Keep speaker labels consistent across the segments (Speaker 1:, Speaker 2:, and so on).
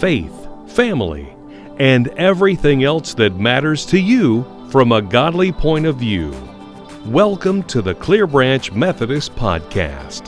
Speaker 1: faith, family, and everything else that matters to you from a godly point of view. Welcome to the Clear Branch Methodist Podcast.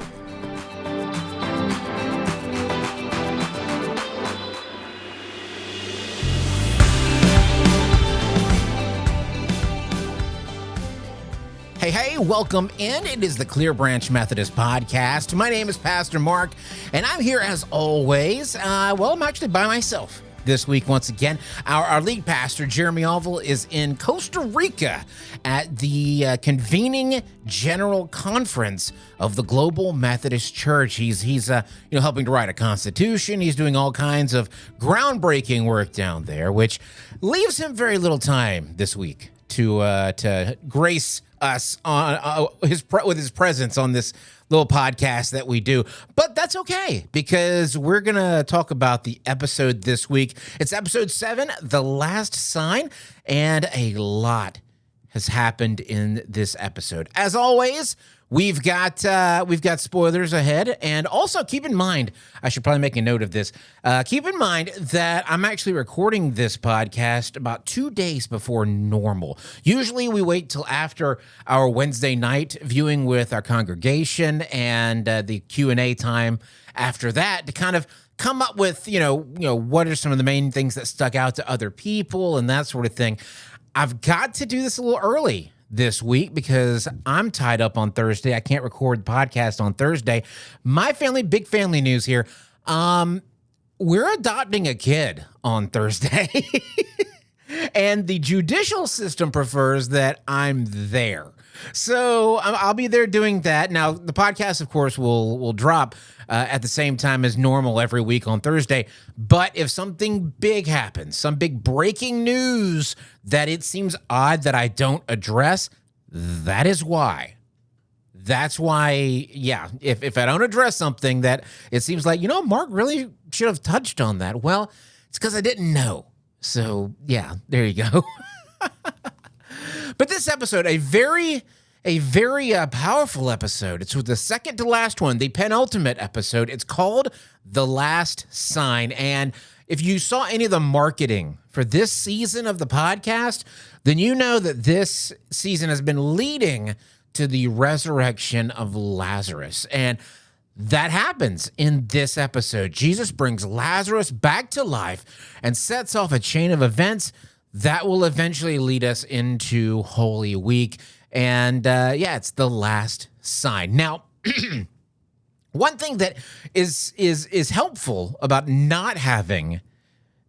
Speaker 2: Hey, welcome in. It is the Clear Branch Methodist Podcast. My name is Pastor Mark, and I'm here as always. I'm actually by myself this week once again. Our lead pastor, Jeremy Alville, is in Costa Rica at the convening General Conference of the Global Methodist Church. He's helping to write a constitution. He's doing all kinds of groundbreaking work down there, which leaves him very little time this week to grace us on with his presence on this little podcast that we do. But that's okay, because we're going to talk about the episode this week. It's episode 7, The Last Sign, and a lot has happened in this episode. As always, we've got spoilers ahead, and also keep in mind, I should probably make a note of this. Keep in mind that I'm actually recording this podcast about 2 days before normal. Usually we wait till after our Wednesday night viewing with our congregation and the Q&A time after that to kind of come up with, what are some of the main things that stuck out to other people and that sort of thing. I've got to do this a little early this week because I'm tied up on Thursday. I can't record the podcast on Thursday. My family, big family news here. We're adopting a kid on Thursday. And the judicial system prefers that I'm there. So I'll be there doing that. Now, the podcast, of course, will drop at the same time as normal every week on Thursday. But if something big happens, some big breaking news that it seems odd that I don't address, that is why. That's why, if I don't address something that it seems like, Mark really should have touched on that. Well, it's because I didn't know. So, yeah, there you go. But this episode, a very powerful episode. It's the second to last one, the penultimate episode. It's called The Last Sign. And if you saw any of the marketing for this season of the podcast, then you know that this season has been leading to the resurrection of Lazarus. And that happens in this episode. Jesus brings Lazarus back to life and sets off a chain of events that will eventually lead us into Holy Week. And it's the last sign. Now, one thing that is helpful about not having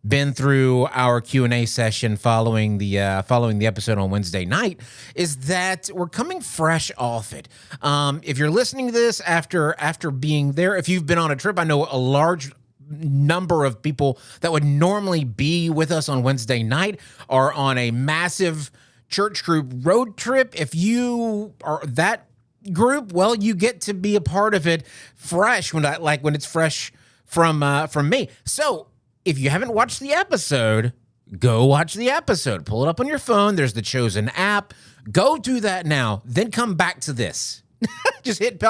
Speaker 2: been through our Q&A session following the episode on Wednesday night is that we're coming fresh off it. If you're listening to this after being there, if you've been on a trip, I know a large number of people that would normally be with us on Wednesday night are on a massive church group road trip. If you are that group, well, you get to be a part of it fresh when it's fresh from me. So if you haven't watched the episode, go watch the episode. Pull it up on your phone. There's the Chosen app. Go do that now. Then come back to this. Just hit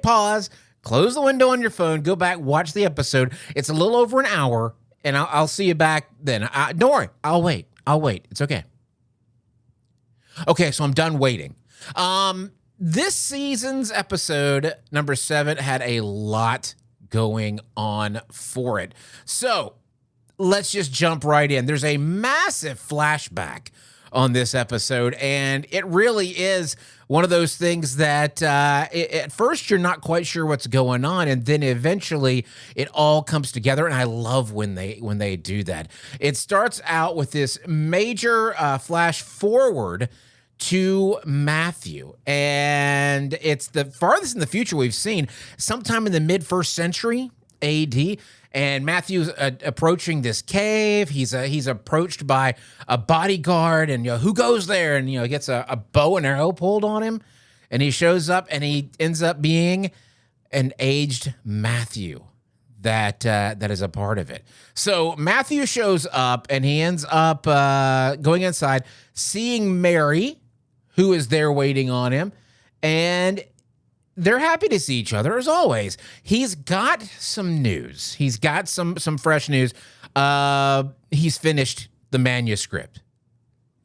Speaker 2: pause. Close the window on your phone. Go back. Watch the episode. It's a little over an hour, and I'll see you back then. Don't worry. I'll wait. It's okay. Okay, so I'm done waiting. This season's episode, number 7, had a lot going on for it. So let's just jump right in. There's a massive flashback on this episode, and it really is one of those things that at first you're not quite sure what's going on, and then eventually it all comes together, and I love when they do that. It starts out with this major flash forward to Matthew, and it's the farthest in the future we've seen, sometime in the mid-1st century AD. And Matthew's approaching this cave. He's approached by a bodyguard, and who goes there? And he gets a bow and arrow pulled on him, and he shows up, and he ends up being an aged Matthew that is a part of it. So Matthew shows up, and he ends up going inside, seeing Mary, who is there waiting on him, and they're happy to see each other as always. He's got some news. He's got some fresh news. He's finished the manuscript.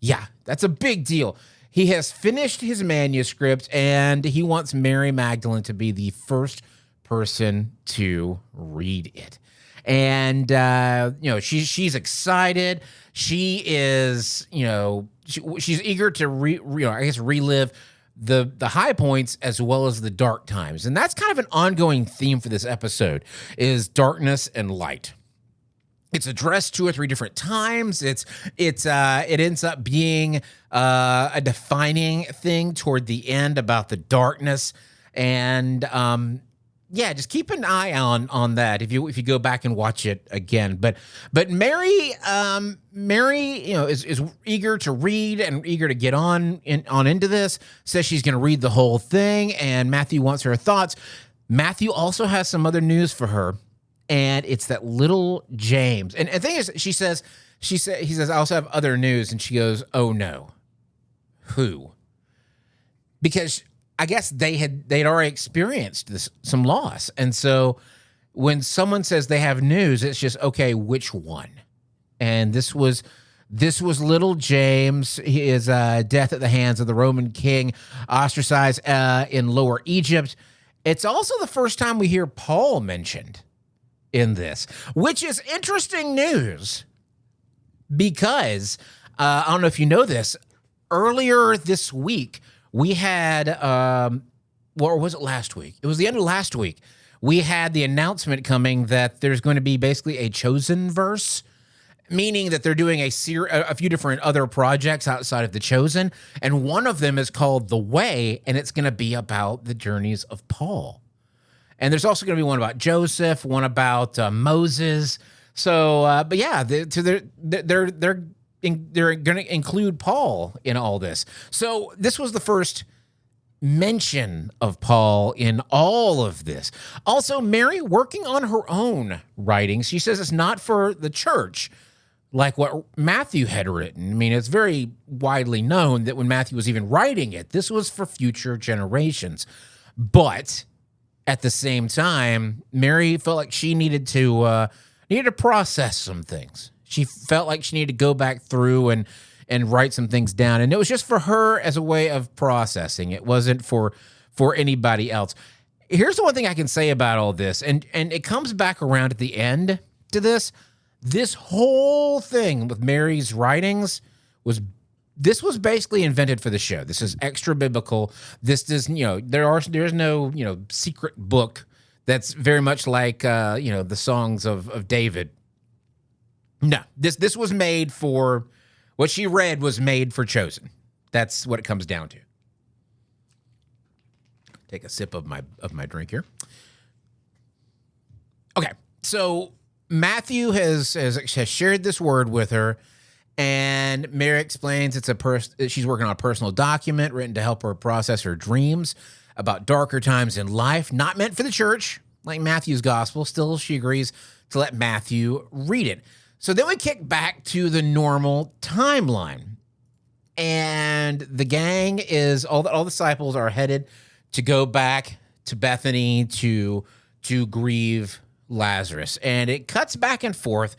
Speaker 2: Yeah, that's a big deal. He has finished his manuscript, and he wants Mary Magdalene to be the first person to read it. And she's excited. She is, she's eager to relive the high points as well as the dark times. And that's kind of an ongoing theme for this episode, is darkness and light. It's addressed 2 or 3 different times. It ends up being a defining thing toward the end about the darkness. And just keep an eye on that if you go back and watch it again. But Mary is eager to read and eager to get on into this. Says she's going to read the whole thing, and Matthew wants her thoughts. Matthew also has some other news for her, and it's that little James. And the thing is, he says, I also have other news, and she goes, oh no, who? Because I guess they'd already experienced some loss. And so when someone says they have news, it's just, okay, which one? And this was little James. His death at the hands of the Roman king, ostracized in Lower Egypt. It's also the first time we hear Paul mentioned in this, which is interesting news because I don't know if you know this, earlier this week, we had, or was it last week? It was the end of last week. We had the announcement coming that there's going to be basically a Chosen verse, meaning that they're doing a few different other projects outside of the Chosen. And one of them is called The Way, and it's going to be about the journeys of Paul. And there's also going to be one about Joseph, one about Moses. So, but yeah, they're going to include Paul in all this. So this was the first mention of Paul in all of this. Also, Mary working on her own writings. She says it's not for the church like what Matthew had written. I mean, it's very widely known that when Matthew was even writing it, this was for future generations. But at the same time, Mary felt like she needed to process some things. She felt like she needed to go back through and write some things down. And it was just for her as a way of processing. It wasn't for anybody else. Here's the one thing I can say about all this, and it comes back around at the end to this. This whole thing with Mary's writings was basically invented for the show. This is extra biblical. This does, there's no, secret book that's very much like, the songs of David. No, this was made for, what she read was made for Chosen. That's what it comes down to. Take a sip of my drink here. Okay, so Matthew has shared this word with her, and Mary explains she's working on a personal document written to help her process her dreams about darker times in life, not meant for the church, like Matthew's gospel. Still, she agrees to let Matthew read it. So then we kick back to the normal timeline, and the gang is all the disciples are headed to go back to Bethany to grieve Lazarus, and it cuts back and forth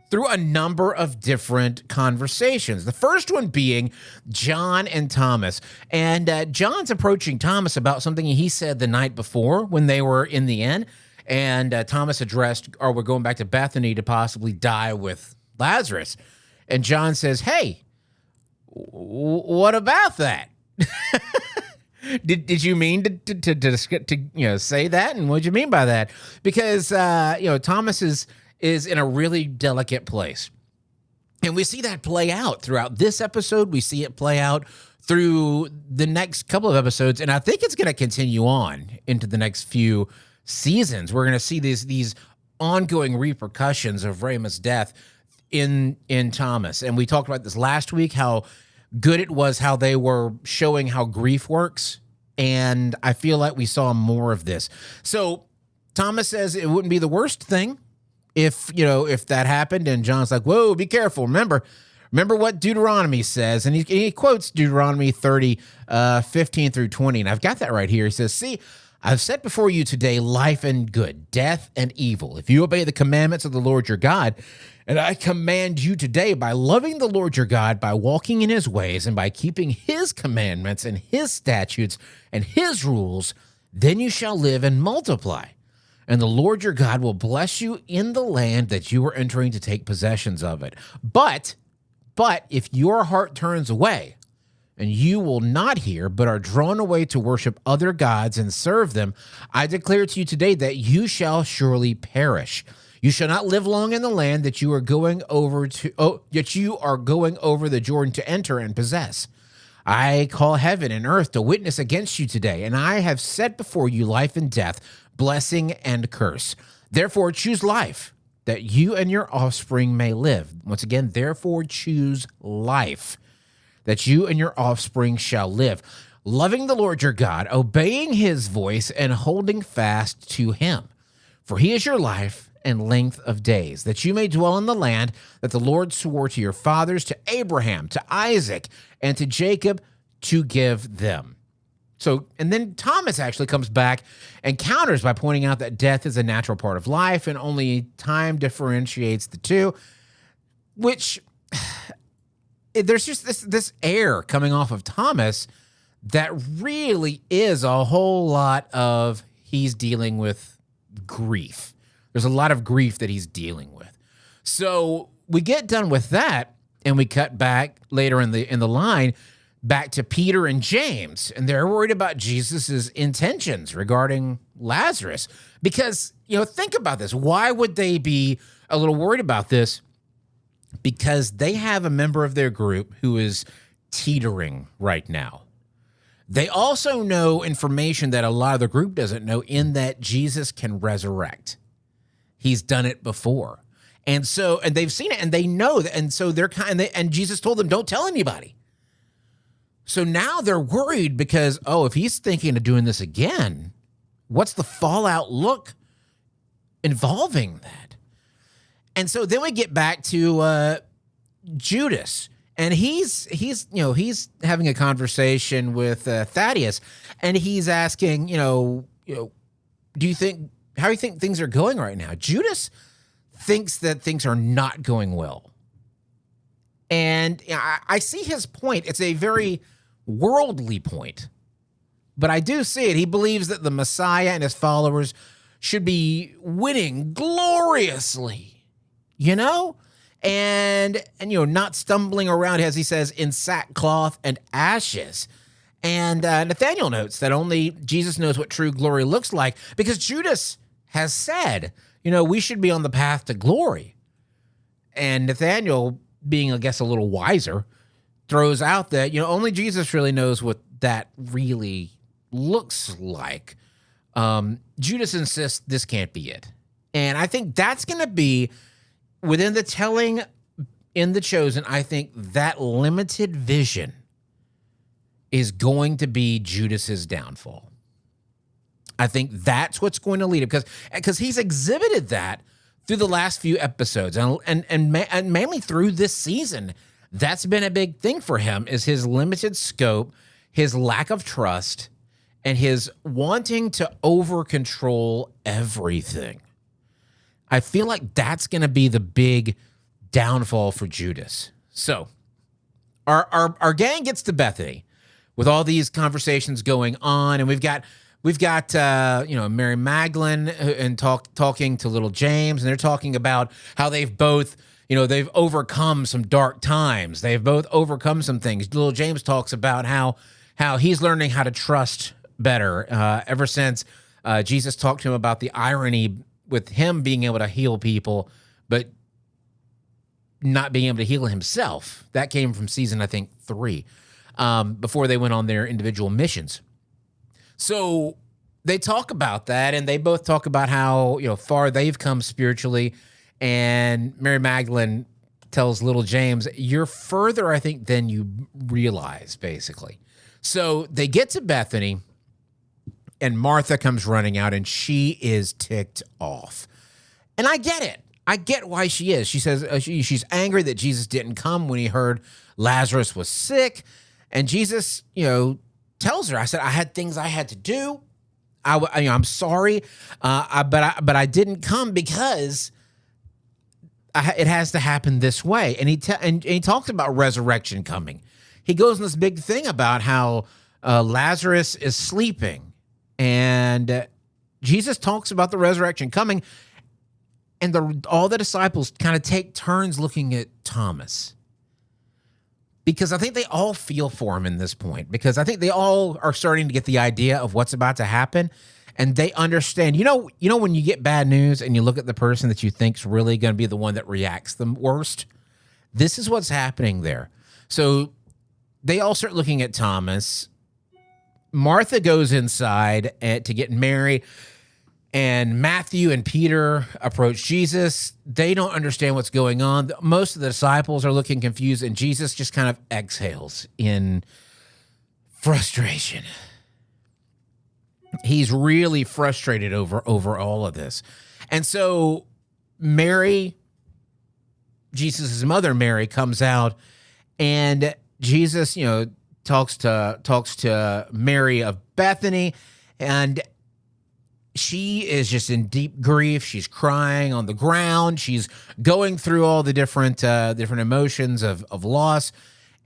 Speaker 2: through a number of different conversations. The first one being John and Thomas, and John's approaching Thomas about something he said the night before when they were in the inn. And Thomas addressed, we're going back to Bethany to possibly die with Lazarus. And John says, hey, what about that? Did you mean to say that? And what did you mean by that? Because, Thomas is in a really delicate place. And we see that play out throughout this episode. We see it play out through the next couple of episodes. And I think it's going to continue on into the next few seasons. We're going to see these ongoing repercussions of Raymond's death in Thomas. And we talked about this last week, how good it was how they were showing how grief works. And I feel like we saw more of this. So Thomas says it wouldn't be the worst thing if that happened. And John's like, whoa, be careful. Remember what Deuteronomy says. And he quotes Deuteronomy 30, 15 through 20. And I've got that right here. He says, see, I've set before you today life and good, death and evil. If you obey the commandments of the Lord your God, and I command you today by loving the Lord your God, by walking in his ways, and by keeping his commandments and his statutes and his rules, then you shall live and multiply. And the Lord your God will bless you in the land that you are entering to take possessions of it. But if your heart turns away, and you will not hear, but are drawn away to worship other gods and serve them, I declare to you today that you shall surely perish. You shall not live long in the land that you are going over the Jordan to enter and possess. I call heaven and earth to witness against you today, and I have set before you life and death, blessing and curse. Therefore choose life, that you and your offspring may live. Once again, therefore choose life, that you and your offspring shall live, loving the Lord your God, obeying his voice, and holding fast to him. For he is your life and length of days, that you may dwell in the land that the Lord swore to your fathers, to Abraham, to Isaac, and to Jacob, to give them. So, and then Thomas actually comes back and counters by pointing out that death is a natural part of life and only time differentiates the two, which there's just this air coming off of Thomas that really is a whole lot of he's dealing with grief. There's a lot of grief that he's dealing with. So we get done with that, and we cut back later in the line back to Peter and James, and they're worried about Jesus's intentions regarding Lazarus. Because, think about this. Why would they be a little worried about this? Because they have a member of their group who is teetering right now. They also know information that a lot of the group doesn't know, in that Jesus can resurrect. He's done it before. And they've seen it and they know that. And so and Jesus told them, don't tell anybody. So now they're worried because, if he's thinking of doing this again, what's the fallout look involving that? And so then we get back to Judas, and he's having a conversation with Thaddeus, and he's asking, how do you think things are going right now? Judas thinks that things are not going well, and I see his point. It's a very worldly point, but I do see it. He believes that the Messiah and his followers should be winning gloriously. And not stumbling around, as he says, in sackcloth and ashes. And Nathanael notes that only Jesus knows what true glory looks like, because Judas has said, we should be on the path to glory. And Nathanael, being, I guess, a little wiser, throws out that, only Jesus really knows what that really looks like. Judas insists this can't be it. And I think that's going to be, within the telling in The Chosen, I think that limited vision is going to be Judas's downfall. I think that's what's going to lead him, because he's exhibited that through the last few episodes and mainly through this season. That's been a big thing for him, is his limited scope, his lack of trust, and his wanting to over-control everything. I feel like that's going to be the big downfall for Judas. So our gang gets to Bethany with all these conversations going on, and we've got Mary Magdalene and talking to little James, and they're talking about how they've both they've overcome some dark times. They've both overcome some things. Little James talks about how he's learning how to trust better ever since Jesus talked to him about the irony with him being able to heal people, but not being able to heal himself. That came from season, I think, 3, before they went on their individual missions. So they talk about that, and they both talk about how far they've come spiritually. And Mary Magdalene tells little James, "You're further, I think, than you realize," basically. So they get to Bethany, and Martha comes running out, and she is ticked off. And I get it. I get why she is. She says she's angry that Jesus didn't come when he heard Lazarus was sick. And Jesus, tells her, I said, I had things I had to do. I'm sorry, but I didn't come because it has to happen this way. And he talked about resurrection coming. He goes in this big thing about how Lazarus is sleeping, and Jesus talks about the resurrection coming, and all the disciples kind of take turns looking at Thomas, because I think they all feel for him in this point, because I think they all are starting to get the idea of what's about to happen, and they understand. You know when you get bad news and you look at the person that you think's really going to be the one that reacts the worst? This is what's happening there. So they all start looking at Thomas. Martha goes inside to get Mary, and Matthew and Peter approach Jesus. They don't understand what's going on. Most of the disciples are looking confused, and Jesus just kind of exhales in frustration. He's really frustrated over all of this. And so Mary, Jesus' mother Mary, comes out, and Jesus, talks to Mary of Bethany, and she is just in deep grief. She's crying on the ground. She's going through all the different emotions of loss.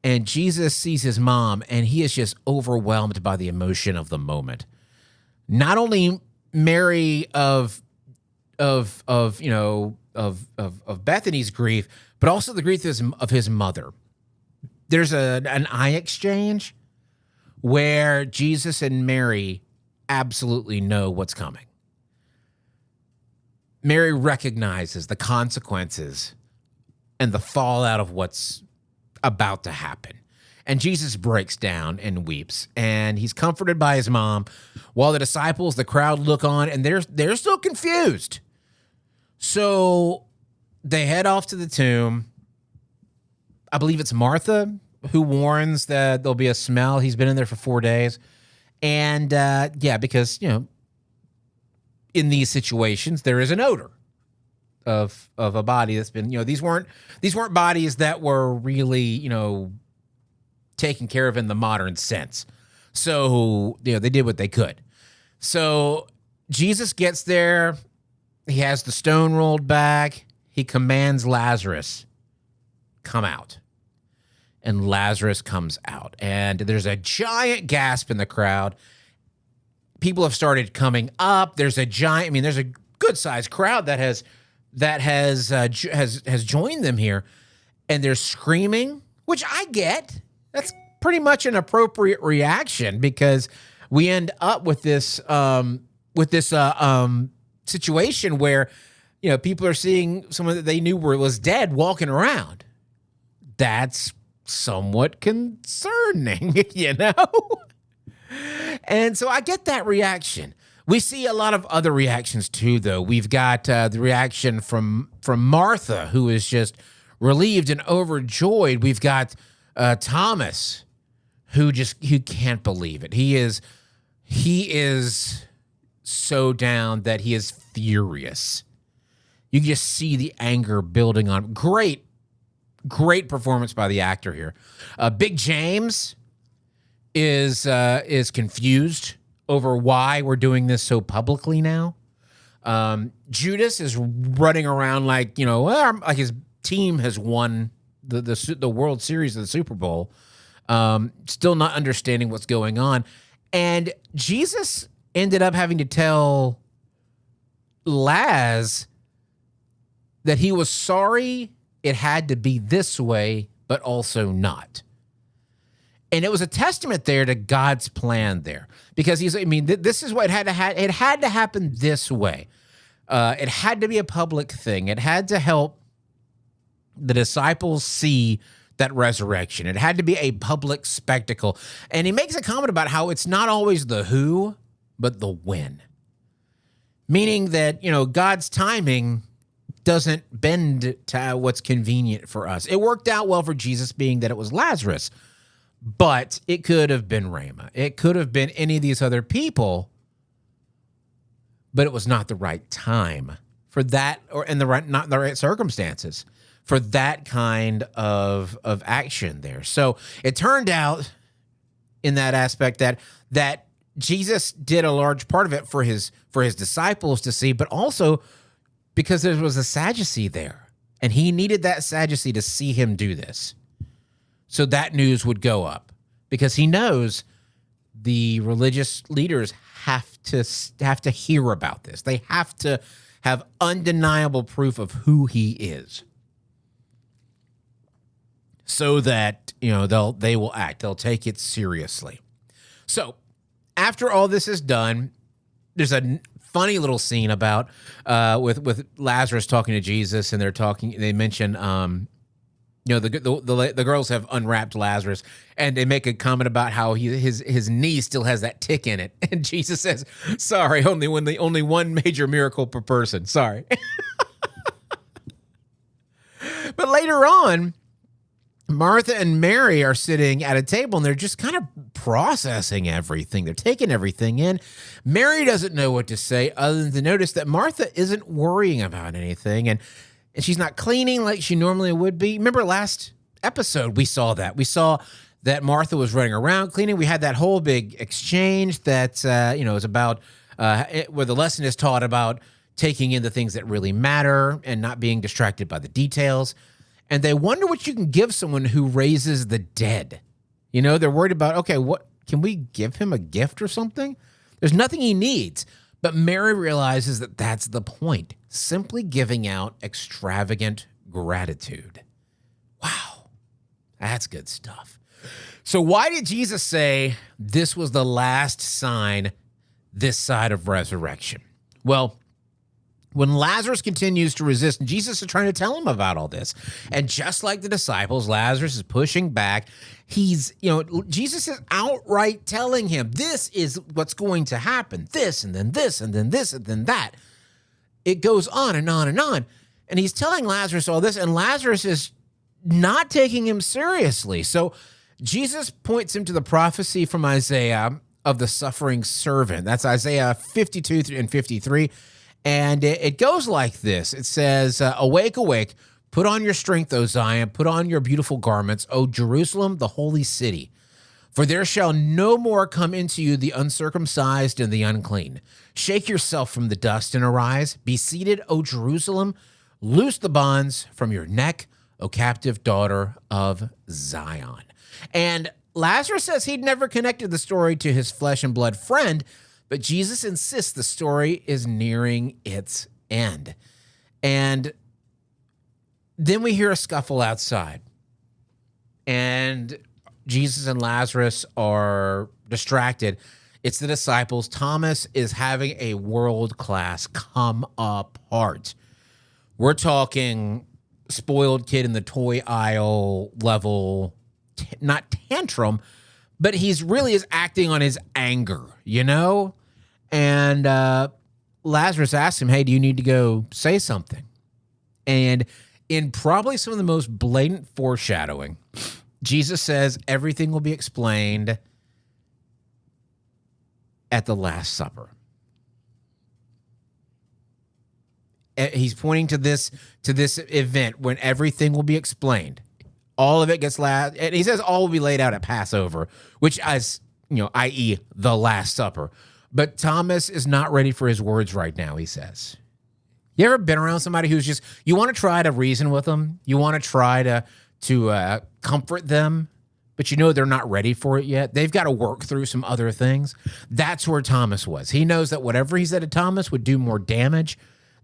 Speaker 2: And Jesus sees his mom, and he is just overwhelmed by the emotion of the moment. Not only Mary of Bethany's grief, but also the grief of his mother. There's an eye exchange where Jesus and Mary absolutely know what's coming. Mary recognizes the consequences and the fallout of what's about to happen. And Jesus breaks down and weeps, and he's comforted by his mom, while the disciples, the crowd, look on, and they're still confused. So they head off to the tomb. I believe it's Martha who warns that there'll be a smell. He's been in there for 4 days. And because, in these situations, there is an odor of a body that's been, these weren't bodies that were really, taken care of in the modern sense. So, they did what they could. So Jesus gets there. He has the stone rolled back. He commands Lazarus, come out. And Lazarus comes out, and there's a giant gasp in the crowd. People have started coming up. There's a good sized crowd that has joined them here, and they're screaming, which I get. That's pretty much an appropriate reaction, because we end up with this situation where people are seeing someone that they knew was dead walking around. That's somewhat concerning, And so I get that reaction. We see a lot of other reactions too, though. We've got the reaction from Martha, who is just relieved and overjoyed. We've got Thomas, who can't believe it. He is so down that he is furious. You can just see the anger building on. Great performance by the actor here. Big James is confused over why we're doing this so publicly now. Judas is running around like his team has won the World Series of the Super Bowl, still not understanding what's going on. And Jesus ended up having to tell Laz that he was sorry it had to be this way, but also not. And it was a testament there to God's plan there, because this is what it had to happen this way. It had to be a public thing. It had to help the disciples see that resurrection. It had to be a public spectacle. And he makes a comment about how it's not always the who, but the when. Meaning that, God's timing doesn't bend to what's convenient for us. It worked out well for Jesus, being that it was Lazarus, but it could have been Rama. It could have been any of these other people, but it was not the right time for that, not the right circumstances for that kind of action there. So it turned out in that aspect that Jesus did a large part of it for his disciples to see, but also because there was a Sadducee there, and he needed that Sadducee to see him do this. So that news would go up, because he knows the religious leaders have to hear about this. They have to have undeniable proof of who he is, so that they will act. They'll take it seriously. So after all this is done, there's a funny little scene about with Lazarus talking to Jesus, and they mention the girls have unwrapped Lazarus, and they make a comment about how his knee still has that tick in it, and Jesus says, "Sorry, only one major miracle per person. Sorry." But later on, Martha and Mary are sitting at a table, and they're just kind of processing everything. They're taking everything in. Mary doesn't know what to say other than to notice that Martha isn't worrying about anything, and she's not cleaning like she normally would be. Remember last episode, we saw that. We saw that Martha was running around cleaning. We had that whole big exchange that is about where the lesson is taught about taking in the things that really matter and not being distracted by the details. And they wonder what you can give someone who raises the dead. They're worried about, okay, what can we give him, a gift or something? There's nothing he needs. But Mary realizes that that's the point. Simply giving out extravagant gratitude. Wow, that's good stuff. So why did Jesus say this was the last sign this side of resurrection? Well, when Lazarus continues to resist, Jesus is trying to tell him about all this. And just like the disciples, Lazarus is pushing back. Jesus is outright telling him, this is what's going to happen. This, and then this, and then this, and then that. It goes on and on and on. And he's telling Lazarus all this, and Lazarus is not taking him seriously. So Jesus points him to the prophecy from Isaiah of the suffering servant. That's Isaiah 52 and 53. And it goes like this. It says, "Awake, awake, put on your strength, O Zion, put on your beautiful garments, O Jerusalem, the holy city. For there shall no more come into you the uncircumcised and the unclean. Shake yourself from the dust and arise. Be seated, O Jerusalem. Loose the bonds from your neck, O captive daughter of Zion." And Lazarus says he'd never connected the story to his flesh and blood friend, but Jesus insists the story is nearing its end. And then we hear a scuffle outside. And Jesus and Lazarus are distracted. It's the disciples. Thomas is having a world-class come apart. We're talking spoiled kid in the toy aisle level, not tantrum, but he's really is acting on his anger, And Lazarus asks him, "Hey, do you need to go say something?" And in probably some of the most blatant foreshadowing, Jesus says everything will be explained at the Last Supper. He's pointing to this event when everything will be explained. All of it gets and he says all will be laid out at Passover, which is, i.e. the Last Supper. But Thomas is not ready for his words right now, he says. You ever been around somebody who's just, you want to try to reason with them? You want to try to comfort them, but they're not ready for it yet? They've got to work through some other things. That's where Thomas was. He knows that whatever he said to Thomas would do more damage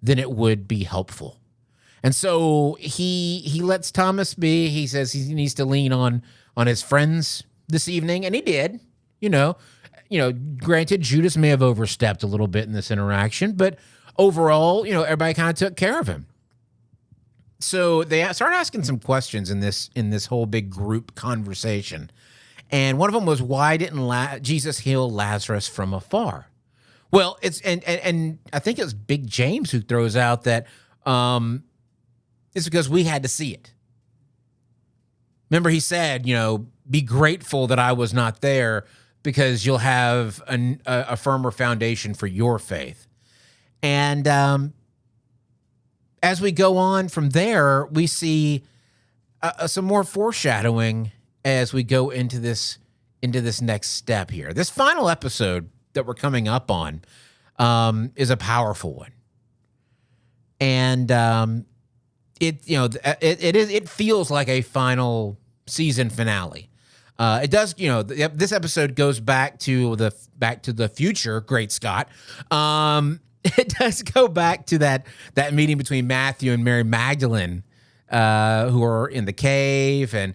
Speaker 2: than it would be helpful. And so he lets Thomas be. He says he needs to lean on his friends this evening, and he did. Granted, Judas may have overstepped a little bit in this interaction, but overall, everybody kind of took care of him. So they started asking some questions in this whole big group conversation. And one of them was, why didn't Jesus heal Lazarus from afar? Well, it's and I think it was Big James who throws out that it's because we had to see it. Remember, he said, be grateful that I was not there, because you'll have a firmer foundation for your faith. And as we go on from there, we see some more foreshadowing as we go into this next step here. This final episode that we're coming up on is a powerful one. And it feels like a final season finale. It does, this episode goes back to the future, Great Scott. It does go back to that meeting between Matthew and Mary Magdalene, who are in the cave, and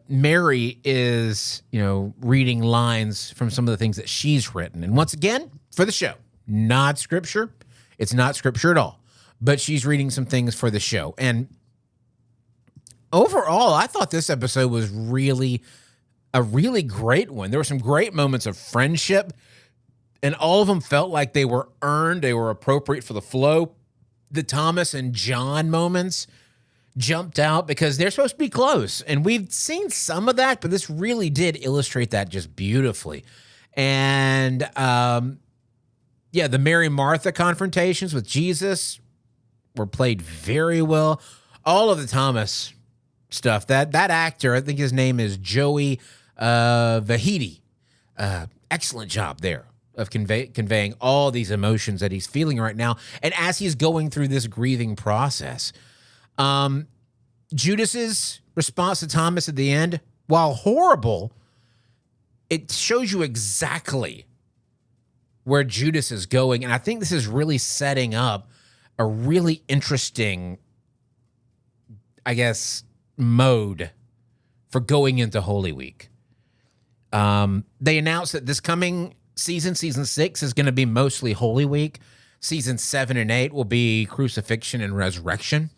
Speaker 2: Mary is, reading lines from some of the things that she's written. And once again, for the show, not scripture. It's not scripture at all, but she's reading some things for the show. And overall, I thought this episode was a really great one. There were some great moments of friendship, and all of them felt like they were earned. They were appropriate for the flow. The Thomas and John moments jumped out because they're supposed to be close. And we've seen some of that, but this really did illustrate that just beautifully. And the Mary Martha confrontations with Jesus were played very well. All of the Thomas stuff, that actor, I think his name is Joey Vahidi. Excellent job there of conveying all these emotions that he's feeling right now. And as he's going through this grieving process, Judas's response to Thomas at the end, while horrible, it shows you exactly where Judas is going. And I think this is really setting up a really interesting, mode for going into Holy Week. They announced that this coming season 6, is going to be mostly Holy Week. Season 7 and 8 will be Crucifixion and Resurrection.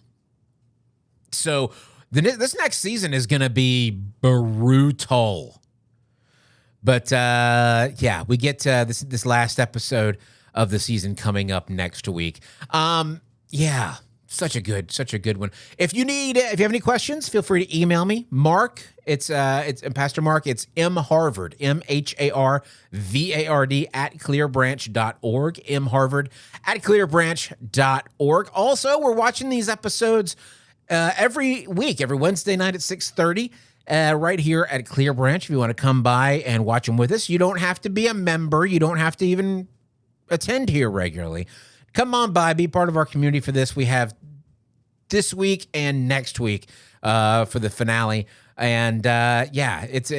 Speaker 2: So this next season is going to be brutal. But we get this last episode of the season coming up next week. Such a good one. If you have any questions, feel free to email me, Mark. It's Pastor Mark. It's mharvard, MHARVARD @clearbranch.org, mharvard @clearbranch.org. Also, we're watching these episodes every week, every Wednesday night at 6:30. Right here at Clear Branch. If you want to come by and watch them with us, you don't have to be a member. You don't have to even attend here regularly. Come on by, be part of our community for this. We have this week and next week for the finale. And it's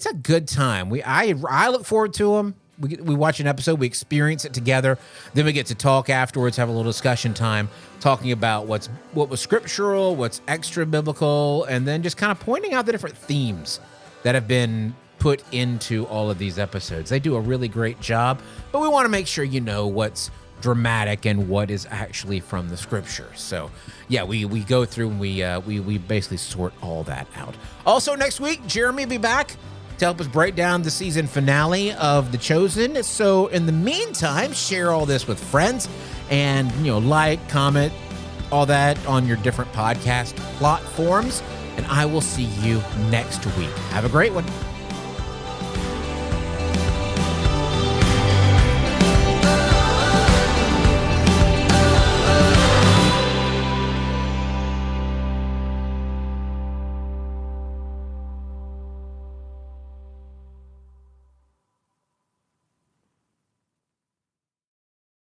Speaker 2: a good time. I look forward to them. We watch an episode, we experience it together, then we get to talk afterwards, have a little discussion time, talking about what was scriptural, what's extra biblical, and then just kind of pointing out the different themes that have been put into all of these episodes. They do a really great job, but we want to make sure you know what's dramatic and what is actually from the scriptures. So we go through and we basically sort all that out. Also next week, Jeremy will be back to help us break down the season finale of The Chosen. So in the meantime, share all this with friends and, like, comment, all that on your different podcast platforms. And I will see you next week. Have a great one.